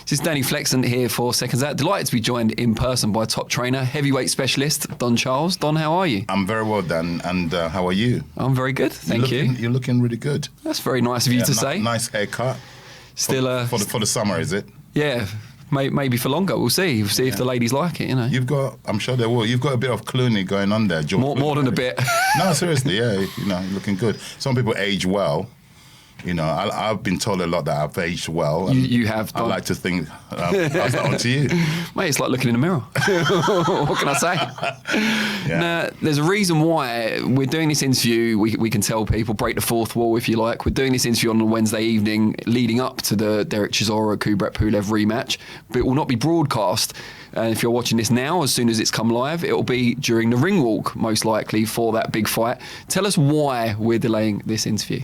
This is Danny Flexent here for Seconds Out. Delighted to be joined in person by top trainer, heavyweight specialist, Don Charles. Don, how are you? I'm very well, Dan. And how are you? I'm very good, thank you. You're looking really good. That's very nice of you to say. Nice haircut. Still, for the summer, is it? Yeah, maybe for longer. We'll see. We'll see if the ladies like it. You know, I'm sure they will. You've got a bit of Clooney going on there, George. More than a bit. No, seriously, yeah. You're looking good. Some people age well. I've been told a lot that I've aged well. And you have, Don. I like to think I'll start on to you. Mate, it's like looking in a mirror. What can I say? Yeah. Now, there's a reason why we're doing this interview. We can tell people, break the fourth wall if you like. We're doing this interview on a Wednesday evening leading up to the Dereck Chisora Kubrat Pulev rematch, but it will not be broadcast. And if you're watching this now, as soon as it's come live, it will be during the ring walk, most likely, for that big fight. Tell us why we're delaying this interview.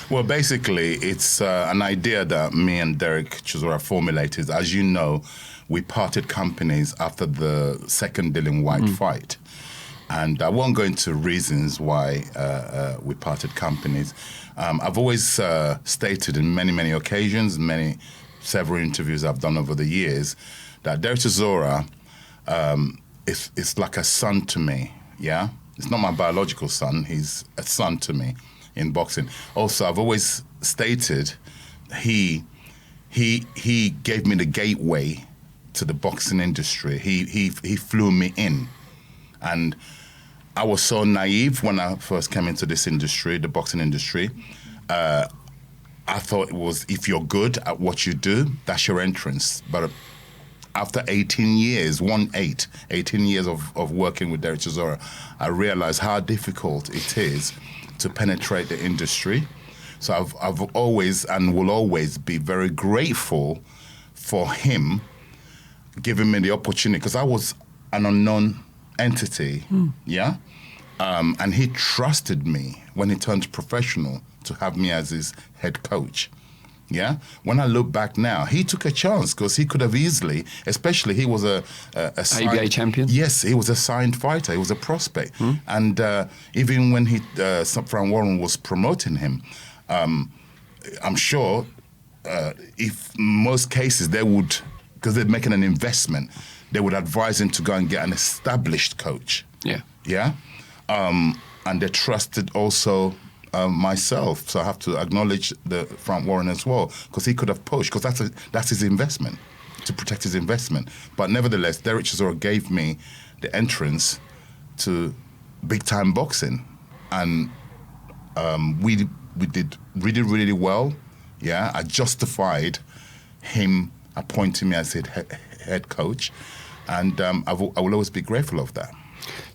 Well, basically, it's an idea that me and Dereck Chisora formulated. As you know, we parted companies after the second Dillian Whyte fight. And I won't go into reasons why we parted companies. I've always stated in many, many occasions, several interviews I've done over the years, that Dereck Chisora is like a son to me, yeah? It's not my biological son, he's a son to me in boxing. Also, I've always stated he gave me the gateway to the boxing industry. He flew me in. And I was so naive when I first came into this industry, the boxing industry. I thought it was, if you're good at what you do, that's your entrance. But after 18 years, 18 years of working with Dereck Chisora, I realized how difficult it is to penetrate the industry. So I've always and will always be very grateful for him giving me the opportunity, because I was an unknown entity, yeah? And he trusted me when he turned professional to have me as his head coach. Yeah. When I look back now, he took a chance, because he could have easily, especially he was a ABA champion. Yes, he was a signed fighter. He was a prospect. And even when Frank Warren was promoting him, I'm sure if most cases they would, because they're making an investment, they would advise him to go and get an established coach. Yeah. Yeah. And they trusted also myself, so I have to acknowledge the Frank Warren as well, because he could have pushed, because that's his investment, to protect his investment. But nevertheless, Dereck Chisora gave me the entrance to big time boxing, and we did really, really well. Yeah, I justified him appointing me as head coach, and I will always be grateful of that.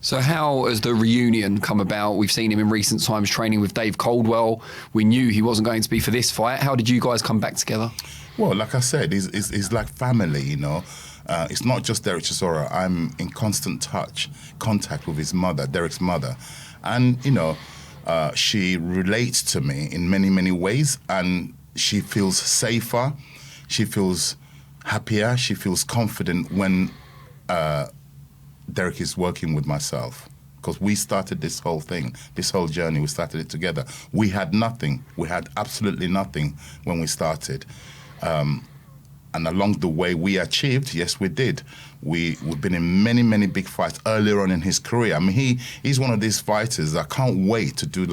So how has the reunion come about? We've seen him in recent times training with Dave Coldwell. We knew he wasn't going to be for this fight. How did you guys come back together? Well, like I said, it's like family, you know. It's not just Dereck Chisora. I'm in constant contact with his mother, Dereck's mother. And, she relates to me in many, many ways, and she feels safer, she feels happier, she feels confident when Dereck is working with myself, because we started this whole thing, this whole journey, we started it together. We had nothing. We had absolutely nothing when we started. And along the way, we achieved, yes, we did. We've been in many, many big fights earlier on in his career. I mean, he's one of these fighters. I can't wait to do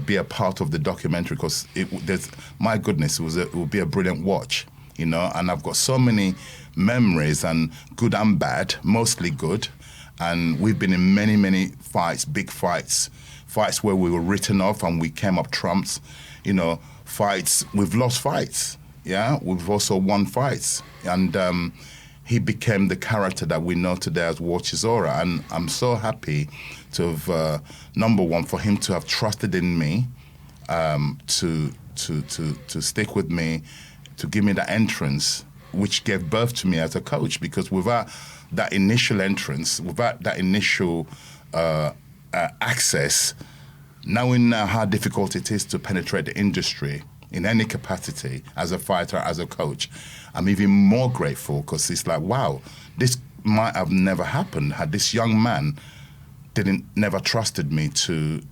be a part of the documentary, because my goodness, it will be a brilliant watch. And I've got so many memories, and good and bad, mostly good. And we've been in many, many fights, big fights where we were written off and we came up trumps, fights, we've lost fights, yeah? We've also won fights. And he became the character that we know today as War Chisora. And I'm so happy to have, number one, for him to have trusted in me, to stick with me, to give me that entrance, which gave birth to me as a coach, because without that initial entrance, without that initial access, knowing now how difficult it is to penetrate the industry in any capacity, as a fighter, as a coach, I'm even more grateful, because it's like, wow, this might have never happened had this young man never trusted me to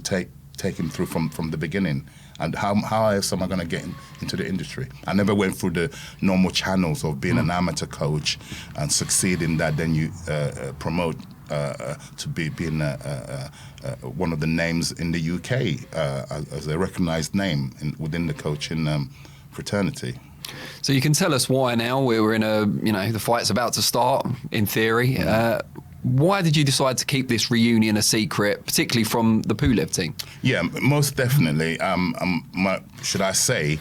take take him through from the beginning. And how else am I going to get into the industry? I never went through the normal channels of being an amateur coach and succeed in that. Then you promote to being one of the names in the UK as a recognised name within the coaching fraternity. So you can tell us why now. We're in the fight's about to start, in theory. Why did you decide to keep this reunion a secret, particularly from the Pulev team? Yeah, most definitely. Should I say,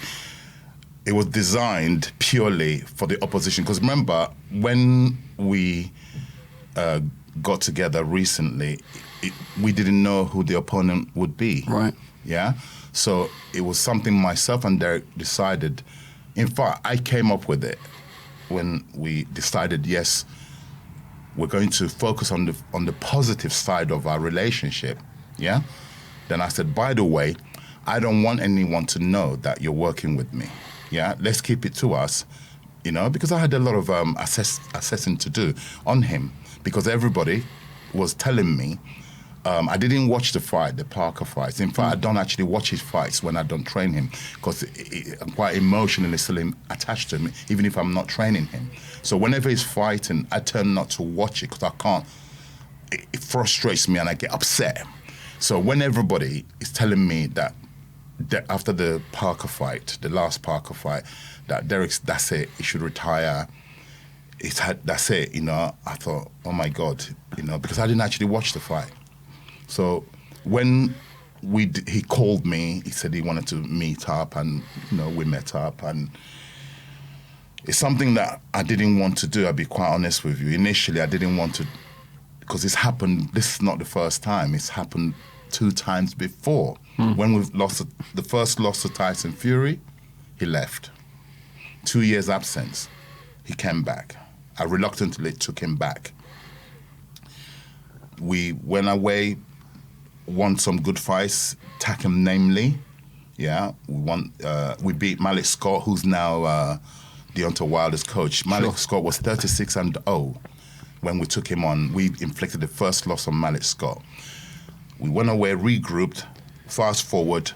it was designed purely for the opposition. Because remember, when we got together recently, we didn't know who the opponent would be. Right. Yeah? So it was something myself and Dereck decided. In fact, I came up with it when we decided, yes, we're going to focus on the positive side of our relationship, yeah? Then I said, by the way, I don't want anyone to know that you're working with me, yeah? Let's keep it to us, because I had a lot of assessing to do on him, because everybody was telling me, I didn't watch the Parker fights. In fact, I don't actually watch his fights when I don't train him, because I'm quite emotionally still attached to him, even if I'm not training him. So whenever he's fighting, I tend not to watch it because I can't. It frustrates me and I get upset. So when everybody is telling me that after the Parker fight, the last Parker fight, that that's it, he should retire. That's it, I thought, oh my God, because I didn't actually watch the fight. So when he called me, he said he wanted to meet up, and we met up, and it's something that I didn't want to do. I'll be quite honest with you. Initially, I didn't want to, because it's happened. This is not the first time. It's happened 2 times before. When we've lost the first loss to Tyson Fury, he left. 2 years absence, he came back. I reluctantly took him back. We went away. Won some good fights, Takam namely, yeah. We beat Malik Scott, who's now Deontay Wilder's coach. Malik Scott was 36-0 when we took him on. We inflicted the first loss on Malik Scott. We went away, regrouped. Fast forward,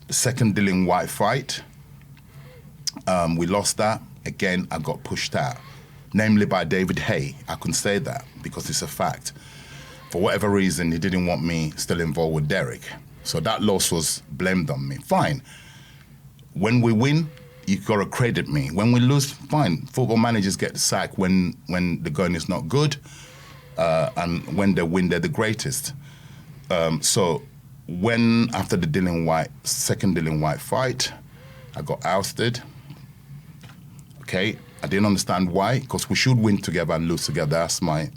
the second Dillian Whyte fight, we lost that. Again, I got pushed out, namely by David Haye. I can say that because it's a fact. For whatever reason, he didn't want me still involved with Dereck. So that loss was blamed on me. Fine. When we win, you got to credit me. When we lose, fine. Football managers get the sack when the going is not good, and when they win, they're the greatest. So when, after the second Dillian Whyte fight, I got ousted. Okay, I didn't understand why, because we should win together and lose together. That's my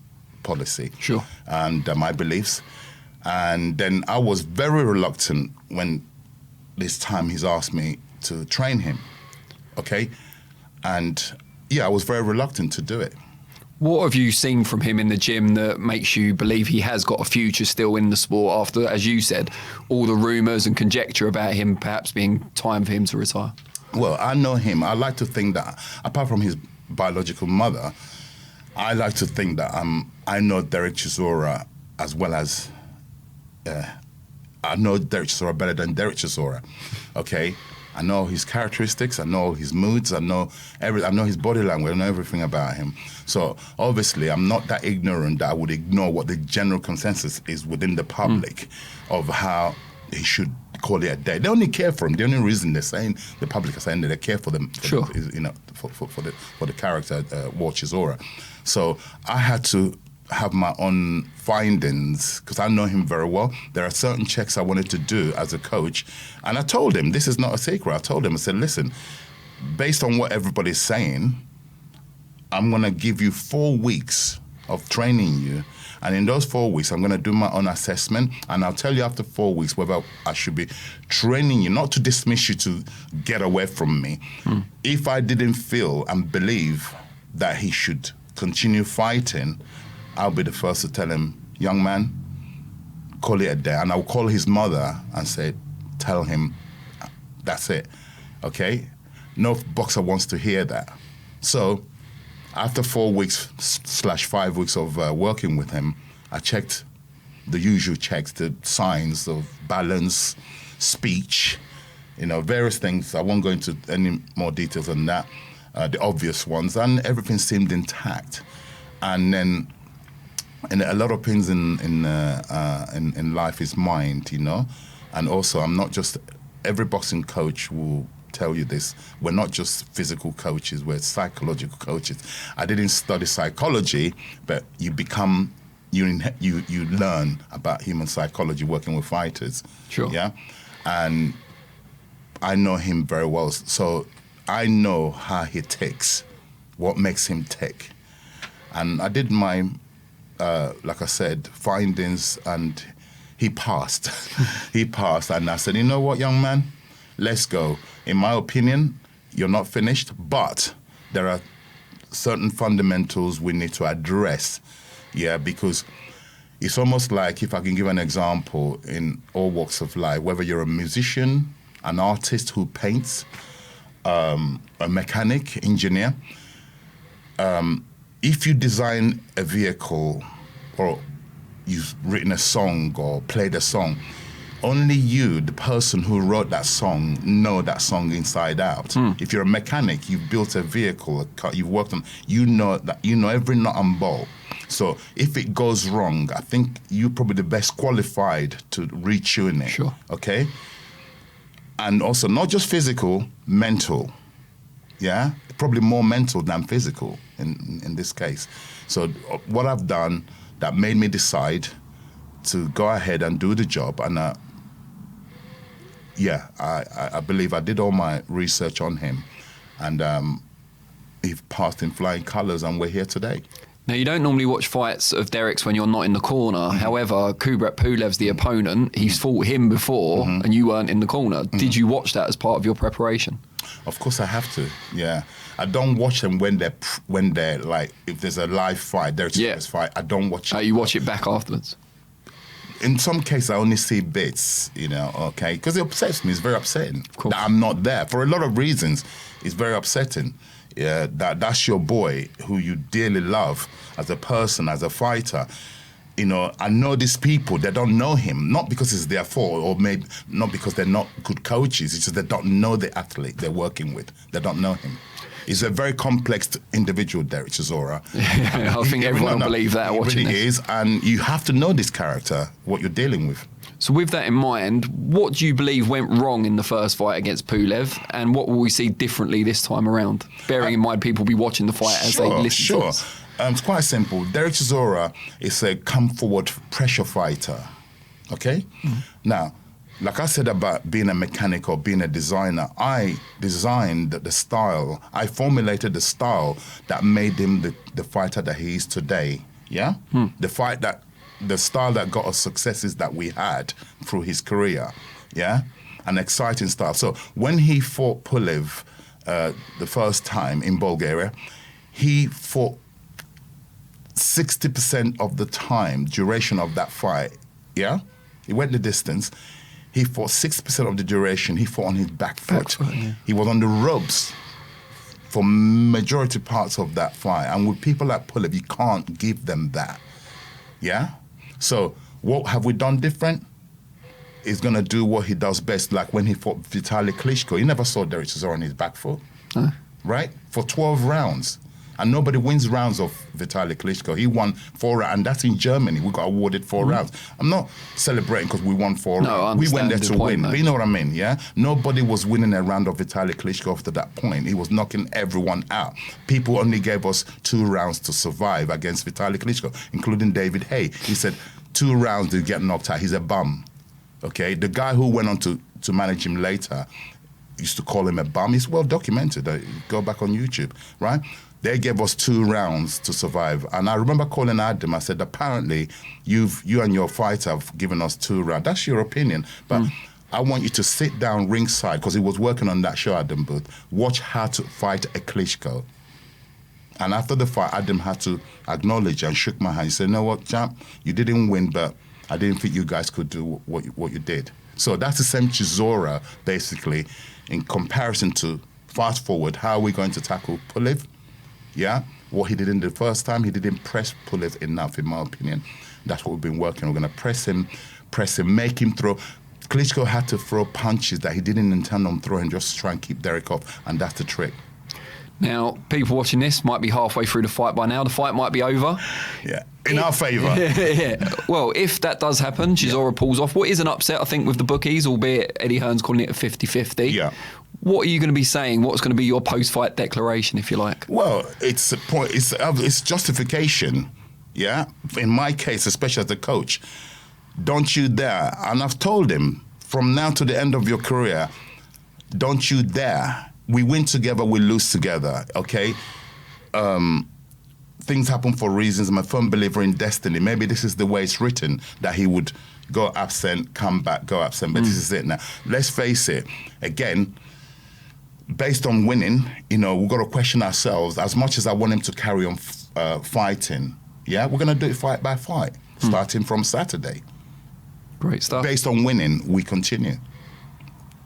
policy. Sure. And my beliefs. And then I was very reluctant when this time he's asked me to train him. Okay? And yeah, I was very reluctant to do it. What have you seen from him in the gym that makes you believe he has got a future still in the sport after, as you said, all the rumours and conjecture about him perhaps being time for him to retire? Well, I know him. I like to think that, apart from his biological mother, I like to think that I know Dereck Chisora as well as I know Dereck Chisora better than Dereck Chisora. Okay, I know his characteristics. I know his moods. I know his body language. I know everything about him. So obviously, I'm not that ignorant that I would ignore what the general consensus is within the public of how he should call it a day. They only care for him. The only reason the public are saying that they care for them, sure, is, for the character Ward Chisora. So I had to have my own findings because I know him very well. There are certain checks I wanted to do as a coach, and I told him this is not a secret. I told him, I said, listen, based on what everybody's saying, I'm going to give you 4 weeks of training you. And in those 4 weeks, I'm going to do my own assessment, and I'll tell you after 4 weeks whether I should be training you, not to dismiss you to get away from me. If I didn't feel and believe that he should continue fighting, I'll be the first to tell him, young man, call it a day. And I'll call his mother and say, tell him, that's it, okay? No boxer wants to hear that. So after 4 weeks / 5 weeks of working with him, I checked the usual checks, the signs of balance, speech, various things. I won't go into any more details on that, the obvious ones, and everything seemed intact. And then, and a lot of things in life is mind, and also I'm not just, every boxing coach will tell you this, we're not just physical coaches, we're psychological coaches. I didn't study psychology, but you learn about human psychology working with fighters. Sure. Yeah. And I know him very well, so I know how he ticks, what makes him tick. And I did my, like I said, findings, and he passed. He passed, and I said, you know what, young man, let's go. In my opinion, you're not finished, but there are certain fundamentals we need to address, because it's almost like, if I can give an example, in all walks of life, whether you're a musician, an artist who paints, a mechanic, engineer, if you design a vehicle or you've written a song or played a song, only you, the person who wrote that song, know that song inside out. If you're a mechanic, you've built a vehicle, a car, you've worked on, you know every nut and bolt. So if it goes wrong, I think you're probably the best qualified to retune it. Sure. Okay? And also, not just physical, mental. Yeah? Probably more mental than physical in this case. So what I've done that made me decide to go ahead and do the job, and I believe I did all my research on him, and he passed in flying colours, and we're here today. Now, you don't normally watch fights of Dereck's when you're not in the corner. However, Kubrat Pulev's the opponent. He's fought him before, and you weren't in the corner. Did you watch that as part of your preparation? Of course I have to, yeah. I don't watch them when they're like, if there's a live fight, Dereck Chisora's fight, I don't watch it. You watch it back afterwards? In some cases, I only see bits, okay? Because it upsets me. It's very upsetting that I'm not there. For a lot of reasons, it's very upsetting. Yeah, that's your boy who you dearly love as a person, as a fighter. I know these people, they don't know him, not because it's their fault, or maybe not because they're not good coaches. It's just they don't know the athlete they're working with. They don't know him. He's a very complex individual, Dereck Chisora. Yeah, I think everyone will believe that watching this. It really is, and you have to know this character, what you're dealing with. So with that in mind, what do you believe went wrong in the first fight against Pulev, and what will we see differently this time around? Bearing in mind people will be watching the fight as they listen to us. It's quite simple. Dereck Chisora is a come-forward pressure fighter, okay? Now, like I said about being a mechanic or being a designer, I designed the style, I formulated the style that made him the fighter that he is today, yeah? The style that got us successes that we had through his career, yeah? An exciting style. So when he fought Pulev the first time in Bulgaria, he fought 60% of the time, duration of that fight, yeah? He went the distance. He fought 60% of the duration. He fought on his back foot. Yeah. He was on the ropes for majority parts of that fight. And with people like Pulev, you can't give them that, yeah? So what have we done different? He's going to do what he does best, like when he fought Vitaly Klitschko. You never saw Dereck Chisora on his back foot, right? For 12 rounds. And nobody wins rounds of Vitaly Klitschko. He won 4 rounds, and that's in Germany. We got awarded 4 rounds. I'm not celebrating because we won 4 rounds. We went there to win. But you know what I mean, yeah? Nobody was winning a round of Vitaly Klitschko after that point. He was knocking everyone out. People only gave us 2 rounds to survive against Vitaly Klitschko, including David Hay. He said, 2 rounds to get knocked out. He's a bum, okay? The guy who went on to manage him later used to call him a bum. It's well documented. Go back on YouTube, right? They gave us 2 rounds to survive. And I remember calling Adam. I said, apparently, you and your fighter have given us 2 rounds. That's your opinion. But I want you to sit down ringside, because he was working on that show, Adam Booth. Watch how to fight a Klitschko. And after the fight, Adam had to acknowledge and shook my hand. He said, you know what, champ? You didn't win, but I didn't think you guys could do what you did. So that's the same Chisora, basically, in comparison to, fast forward, how are we going to tackle Pulev? Yeah, what he did in the first time, he didn't press Pulev enough, in my opinion. That's what we've been working on. We're going to press him, make him throw. Klitschko had to throw punches that he didn't intend on throwing, just to try and keep Dereck off, and that's the trick. Now, people watching this might be halfway through the fight by now. The fight might be over. Yeah, in our favour. Yeah. Well, if that does happen, Chisora pulls off. What is an upset, I think, with the bookies, albeit Eddie Hearn's calling it a 50-50. Yeah. What are you going to be saying? What's going to be your post-fight declaration, if you like? Well, it's a point. It's justification. Yeah. In my case, especially as the coach, don't you dare. And I've told him from now to the end of your career, don't you dare. We win together, we lose together. Okay. Things happen for reasons. I'm a firm believer in destiny. Maybe this is the way it's written, that he would go absent, come back, go absent. But this is it now. Let's face it. Again, based on winning, we've got to question ourselves. As much as I want him to carry on fighting, yeah, we're going to do it fight by fight, starting from Saturday. Great stuff. Based on winning, we continue.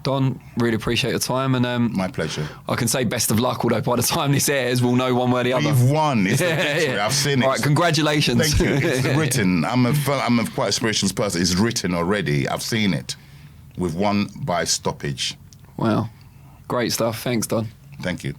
Don, really appreciate your time. And my pleasure. I can say best of luck, although by the time this airs, we'll know one way or the other. We've won. It's a victory. I've seen it. All right, congratulations. Thank you. It's written. I'm a quite a spiritual person. It's written already. I've seen it. We've won by stoppage. Wow. Great stuff. Thanks, Don. Thank you.